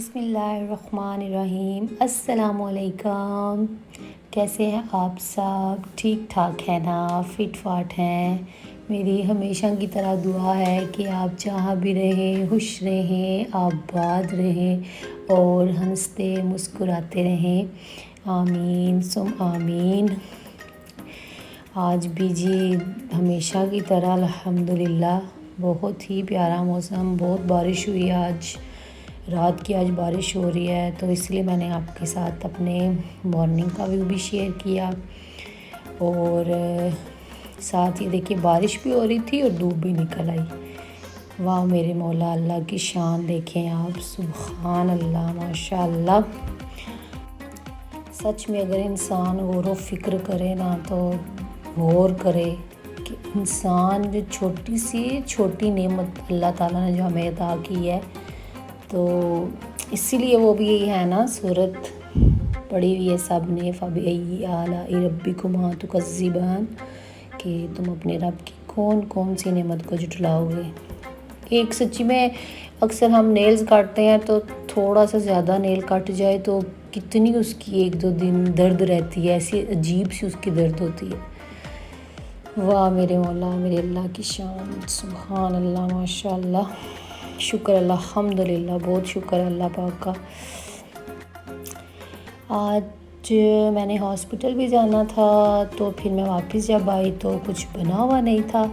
बिस्मिल्लाहिर्रहमानिर्रहीम। अस्सलामुअलैकुम। कैसे हैं आप सब? ठीक ठाक है ना? फिट फाट हैं? मेरी हमेशा की तरह दुआ है कि आप जहाँ भी रहें खुश रहें, आबाद रहें और हंसते मुस्कुराते रहें। आमीन सुम आमीन। आज भी जी हमेशा की तरह अल्हम्दुलिल्लाह बहुत ही प्यारा मौसम, बहुत बारिश हुई आज रात की। आज बारिश हो रही है तो इसलिए मैंने आपके साथ अपने मॉर्निंग का व्यू भी शेयर किया। और साथ ही देखिए बारिश भी हो रही थी और धूप भी निकल आई। वाह मेरे मौला अल्लाह की शान देखें आप, सुभान अल्लाह माशाअल्लाह। सच में अगर इंसान गौर व फिक्र करे ना तो गौर करे कि इंसान जो छोटी सी छोटी नेमत अल्लाह ताला ने जो हमें अता की है, तो इसीलिए वो भी यही है ना, सूरत पढ़ी हुई है सब ने, फ़बी आला रब्बिकुमा तुकज़्ज़िबान, कि तुम अपने रब की कौन कौन सी नेमत को जुटलाओगे। एक सच्ची में अक्सर हम नेल्स काटते हैं तो थोड़ा सा ज़्यादा नेल कट जाए तो कितनी उसकी एक दो दिन दर्द रहती है, ऐसी अजीब सी उसकी दर्द होती है। वाह मेरे मौला मेरे अल्लाह की शान, सुभान अल्लाह माशाअल्लाह, शुक्र अल्हम्दुलिल्लाह, बहुत शुक्र अल्लाह पाक का। आज मैंने हॉस्पिटल भी जाना था तो फिर मैं वापस जब आई तो कुछ बना हुआ नहीं था,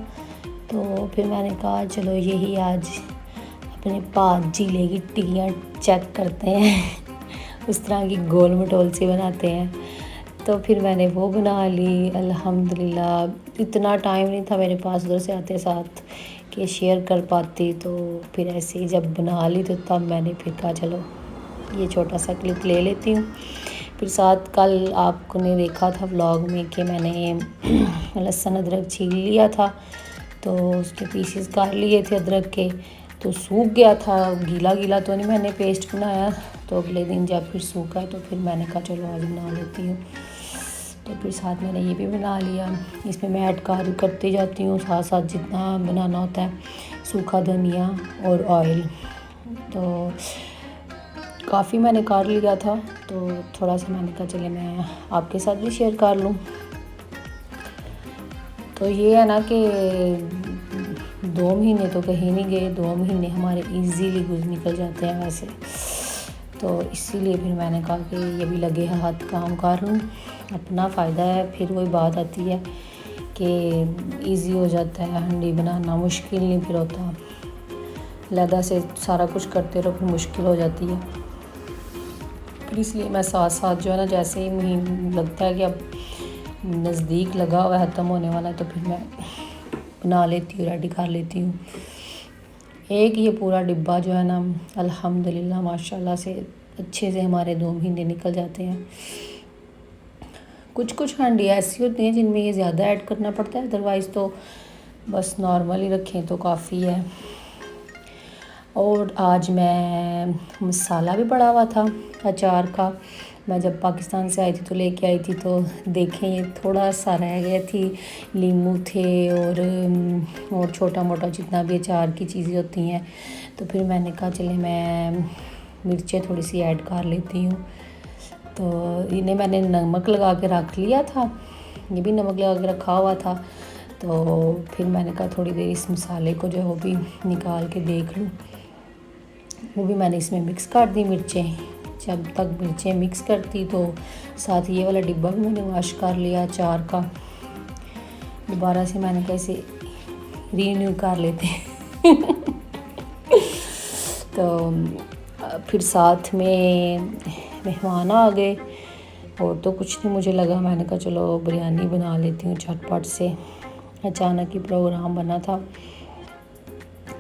तो फिर मैंने कहा चलो यही आज अपने जीले की टिक्कियाँ चेक करते हैं उस तरह की गोल मटोल सी बनाते हैं। तो फिर मैंने वो बना ली अल्हम्दुलिल्लाह। इतना टाइम नहीं था मेरे पास उधर से आते साथ कि शेयर कर पाती, तो फिर ऐसे ही जब बना ली तो तब मैंने फिर कहा चलो ये छोटा सा क्लिप ले लेती हूँ। फिर साथ कल आपने देखा था व्लॉग में कि मैंने लहसुन अदरक छील लिया था, तो उसके पीसेस काट लिए थे अदरक के, तो सूख गया था, गीला गीला तो नहीं मैंने पेस्ट बनाया। तो अगले दिन जब फिर सूखा तो फिर मैंने कहा चलो आज बना लेती हूँ, तो फिर साथ मैंने ये भी बना लिया। इसमें मैं ऐड करती जाती हूँ साथ साथ जितना बनाना होता है, सूखा धनिया और ऑयल। तो काफ़ी मैंने कर लिया था, तो थोड़ा सा मैंने कहा चले मैं आपके साथ भी शेयर कर लूँ। तो ये है ना कि 2 महीने तो कहीं नहीं गए, 2 महीने हमारे इजीली निकल जाते हैं वैसे, तो इसीलिए फिर मैंने कहा कि ये भी लगे हाथ काम कर लूँ, अपना फ़ायदा है। फिर वही बात आती है कि इजी हो जाता है, हंडी बनाना मुश्किल नहीं फिर होता, लदा से सारा कुछ करते रहो फिर मुश्किल हो जाती है। फिर इसलिए मैं साथ साथ जो है ना, जैसे ही मुझे लगता है कि अब नज़दीक लगा हुआ है ख़त्म होने वाला है, तो फिर मैं बना लेती हूँ, रेडी कर लेती हूँ। एक ये पूरा डिब्बा जो है ना अल्हम्दुलिल्लाह माशाल्लाह से अच्छे से हमारे 2 महीने निकल जाते हैं। कुछ कुछ हांडी ऐसी होती हैं जिनमें ये ज़्यादा ऐड करना पड़ता है, अदरवाइज़ तो बस नॉर्मल ही रखें तो काफ़ी है। और आज मैं मसाला भी पड़ा हुआ था अचार का, मैं जब पाकिस्तान से आई थी तो लेके आई थी, तो देखें ये थोड़ा सा रह गए थी, नींबू थे और छोटा मोटा जितना भी अचार की चीज़ें होती हैं। तो फिर मैंने कहा चले मैं मिर्चें थोड़ी सी ऐड कर लेती हूँ। तो इन्हें मैंने नमक लगा के रख लिया था, ये भी नमक लगा के रखा हुआ था। तो फिर मैंने कहा थोड़ी देर इस मसाले को जो है वो भी निकाल के देख लूँ, वो भी मैंने इसमें मिक्स कर दी मिर्चें। जब तक मिर्चें मिक्स करती तो साथ ये वाला डिब्बा भी मैंने वॉश कर लिया अचार का, दोबारा से मैंने कैसे रीन्यू कर लेते तो फिर साथ में मेहमान आ गए और तो कुछ नहीं, मुझे लगा मैंने कहा चलो बिरयानी बना लेती हूँ झटपट से, अचानक ही प्रोग्राम बना था।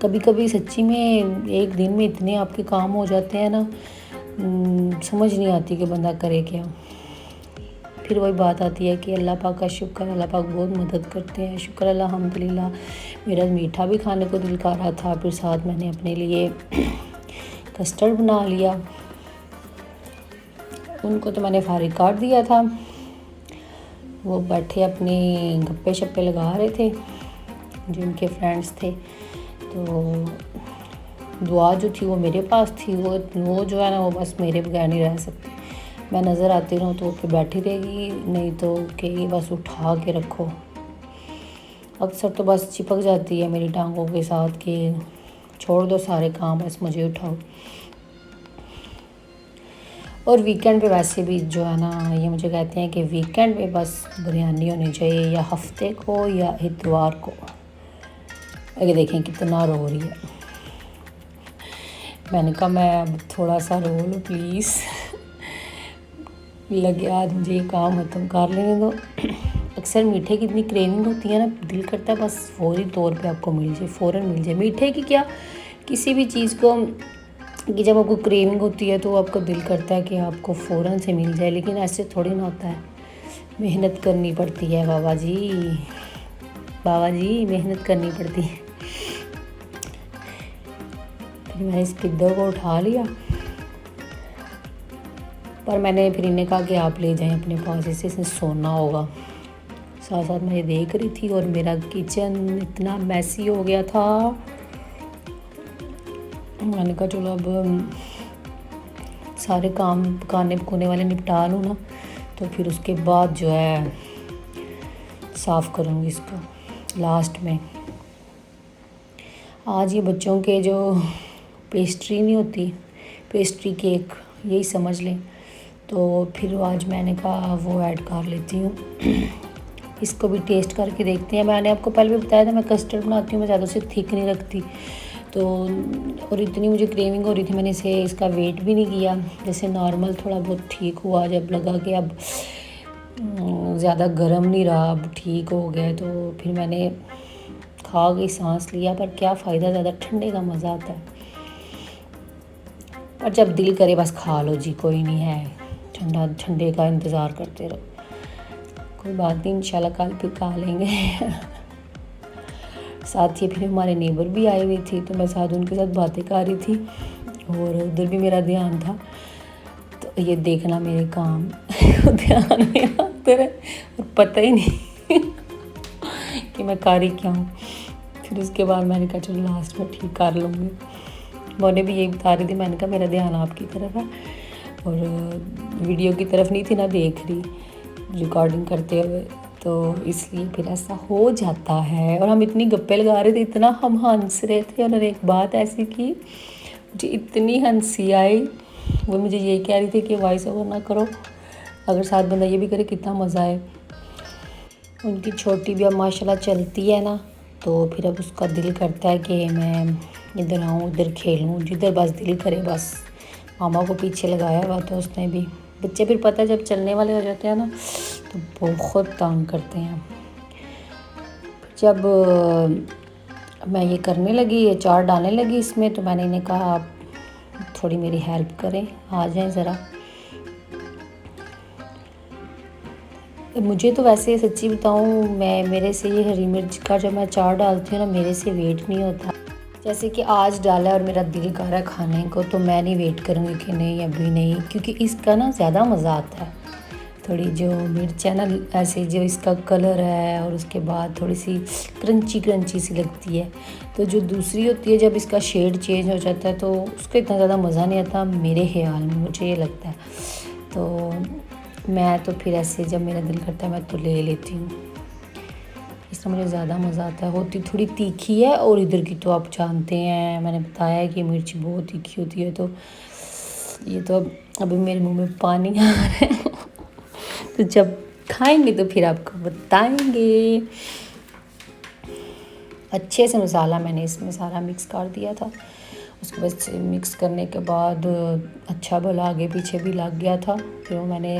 कभी कभी सच्ची में एक दिन में इतने आपके काम हो जाते हैं ना, समझ नहीं आती कि बंदा करे क्या। फिर वही बात आती है कि अल्लाह पाक का शुक्र, अल्लाह पाक बहुत मदद करते हैं, शुक्र अल्हम्दुलिल्लाह। मेरा मीठा भी खाने को दिल कर रहा था, फिर साथ मैंने अपने लिए कस्टर्ड बना लिया। उनको तो मैंने फारिग कर दिया था, वो बैठे अपने गप्पे शप्पे लगा रहे थे, जो उनके फ्रेंड्स थे। तो दुआ जो थी वो मेरे पास थी, वो जो है ना वो बस मेरे बगैर नहीं रह सकती। मैं नज़र आती रहूँ तो फिर बैठी रहेगी, नहीं तो कहेगी बस उठा के रखो। अक्सर तो बस चिपक जाती है मेरी टांगों के साथ कि छोड़ दो सारे काम, बस मुझे उठाओ। और वीकेंड पे वैसे भी जो है ना, ये मुझे कहते हैं कि वीकेंड पे बस बिरयानी होनी चाहिए, या हफ्ते को या इतवार को। आगे देखें कितना रो रही है। मैंने कहा मैं अब थोड़ा सा रो लूँ प्लीज़, लगे आज मुझे ये काम ख़त्म कर लेने दो। अक्सर मीठे की इतनी क्रेविंग होती है ना, दिल करता है बस फौरी तौर पे आपको मिल जाए, फ़ौरन मिल जाए। मीठे की क्या, किसी भी चीज़ को कि जब आपको क्रेविंग होती है तो आपको दिल करता है कि आपको फ़ौरन से मिल जाए, लेकिन ऐसे थोड़ी ना होता है। मेहनत करनी पड़ती है बाबा जी मेहनत करनी पड़ती है। फिर मैंने इस पिद्दो को उठा लिया, पर मैंने फिर इन्हें कहा कि आप ले जाएं अपने पास, इससे सोना होगा। साथ साथ मैं ये देख रही थी और मेरा किचन इतना मैसी हो गया था। मैंने कहा चलो अब सारे काम पकाने पकाने वाले निपटा लूँ ना, तो फिर उसके बाद जो है साफ़ करूँगी इसको लास्ट में। आज ये बच्चों के जो पेस्ट्री नहीं होती, पेस्ट्री केक यही समझ लें, तो फिर आज मैंने कहा वो ऐड कर लेती हूँ। इसको भी टेस्ट करके देखते हैं। मैंने आपको पहले भी बताया था मैं कस्टर्ड बनाती हूँ, मैं ज़्यादा से थिक नहीं रखती, तो और इतनी मुझे क्रेविंग हो रही थी, मैंने इसका वेट भी नहीं किया, जैसे नॉर्मल थोड़ा बहुत ठीक हुआ। जब लगा कि अब ज़्यादा गर्म नहीं रहा, अब ठीक हो गया, तो फिर मैंने खा के सांस लिया। पर क्या फ़ायदा, ज़्यादा ठंडे का मज़ा आता है। और जब दिल करे बस खा लो जी, कोई नहीं है, ठंडे का इंतज़ार करते रहो, कोई बात नहीं, इंशाल्लाह कल फिर खा लेंगे। साथ ही फिर हमारे नेबर भी आई हुई थी, तो मैं साथ उनके साथ बातें कर रही थी और उधर भी मेरा ध्यान था। तो ये देखना मेरे काम ध्यान में आते रहे और पता ही नहीं कि मैं कर ही क्या हूँ। फिर उसके बाद मैंने कहा चलो लास्ट में ठीक कर लूँगी। मैंने भी यही बता रही थी, मैंने कहा मेरा ध्यान आपकी तरफ है और वीडियो की तरफ नहीं थी ना देख रही रिकॉर्डिंग करते हुए, तो इसलिए फिर ऐसा हो जाता है। और हम इतनी गप्पे लगा रहे थे, इतना हम हंस रहे थे। और एक बात ऐसी की मुझे इतनी हंसी आई, वो मुझे ये कह रही थी कि वॉइस ओवर ना करो, अगर साथ बंदा ये भी करे कितना मज़ा आए। उनकी छोटी भी अब माशाल्लाह चलती है ना, तो फिर अब उसका दिल करता है कि मैं इधर आऊँ उधर खेलूँ, जिधर बस दिल करे बस। मामा को पीछे लगाया हुआ था उसने भी। बच्चे फिर पता है जब चलने वाले हो जाते हैं ना तो बहुत तंग करते हैं। जब मैं ये करने लगी, ये चाट डालने लगी इसमें, तो मैंने इन्हें कहा आप थोड़ी मेरी हेल्प करें, आ जाएं ज़रा। मुझे तो वैसे सच्ची बताऊं, मेरे से ये हरी मिर्च का जब मैं चाट डालती हूँ ना, मेरे से वेट नहीं होता। जैसे कि आज डाला और मेरा दिल कर रहा है खाने को, तो मैं नहीं वेट करूँगी कि नहीं अभी नहीं, क्योंकि इसका ना ज़्यादा मज़ा आता है। थोड़ी जो मिर्च है ना, ऐसे जो इसका कलर है और उसके बाद थोड़ी सी क्रंची सी लगती है। तो जो दूसरी होती है, जब इसका शेड चेंज हो जाता है तो उसका इतना ज़्यादा मज़ा नहीं आता मेरे ख्याल में, मुझे ये लगता है। तो मैं तो फिर ऐसे जब मेरा दिल करता है मैं तो ले लेती हूँ, इसमें मुझे ज़्यादा मज़ा आता है। होती थोड़ी तीखी है, और इधर की तो आप जानते हैं, मैंने बताया है कि मिर्च बहुत तीखी होती है। तो ये तो अभी मेरे मुंह में पानी आ रहा है। तो जब खाएंगे तो फिर आपको बताएंगे। अच्छे से मसाला मैंने इसमें सारा मिक्स कर दिया था। उसके बाद मिक्स करने के बाद अच्छा भला आगे पीछे भी लग गया था। फिर मैंने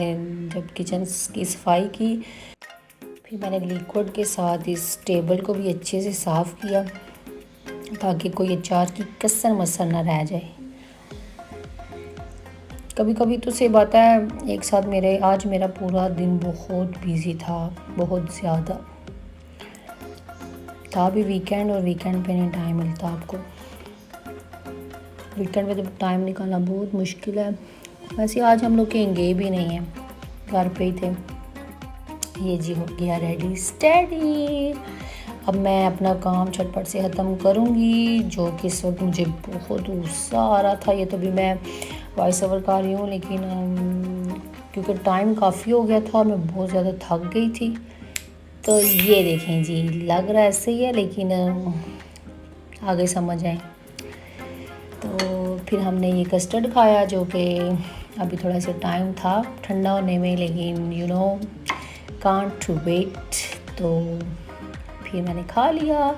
जब किचन की सफाई की, फिर मैंने लिक्विड के साथ इस टेबल को भी अच्छे से साफ़ किया, ताकि कोई अचार की कसर मसर ना रह जाए। कभी कभी तो सेब आता है एक साथ मेरे। आज मेरा पूरा दिन बहुत बिजी था, बहुत ज़्यादा था भी वीकेंड, और वीकेंड पे नहीं टाइम मिलता आपको। वीकेंड पे तो टाइम निकालना बहुत मुश्किल है। वैसे आज हम लोग कहीं गए भी नहीं हैं, घर पे ही थे। ये जी हो गया रेडी स्टेडी। अब मैं अपना काम झटपट से ख़त्म करूँगी, जो कि इस वक्त मुझे बहुत गुस्सा आ रहा था। ये तो भी मैं वॉइस ओवर कर रही हूँ, लेकिन क्योंकि टाइम काफ़ी हो गया था और मैं बहुत ज़्यादा थक गई थी। तो ये देखें जी, लग रहा ऐसे ही है, लेकिन आगे समझ आए। तो फिर हमने ये कस्टर्ड खाया, जो कि अभी थोड़ा सा टाइम था ठंडा होने में, लेकिन यू नो कांट वेट। तो फिर मैंने खा लिया।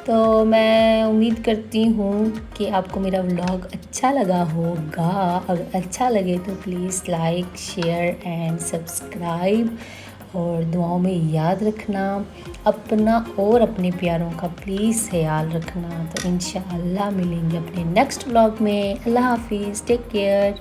तो मैं उम्मीद करती हूँ कि आपको मेरा व्लॉग अच्छा लगा होगा। अगर अच्छा लगे तो please like, share and subscribe, और दुआओं में याद रखना अपना और अपने प्यारों का प्लीज़ ख्याल रखना। तो इंशाअल्लाह मिलेंगे अपने नेक्स्ट व्लॉग में। अल्लाह हाफिज़, टेक केयर।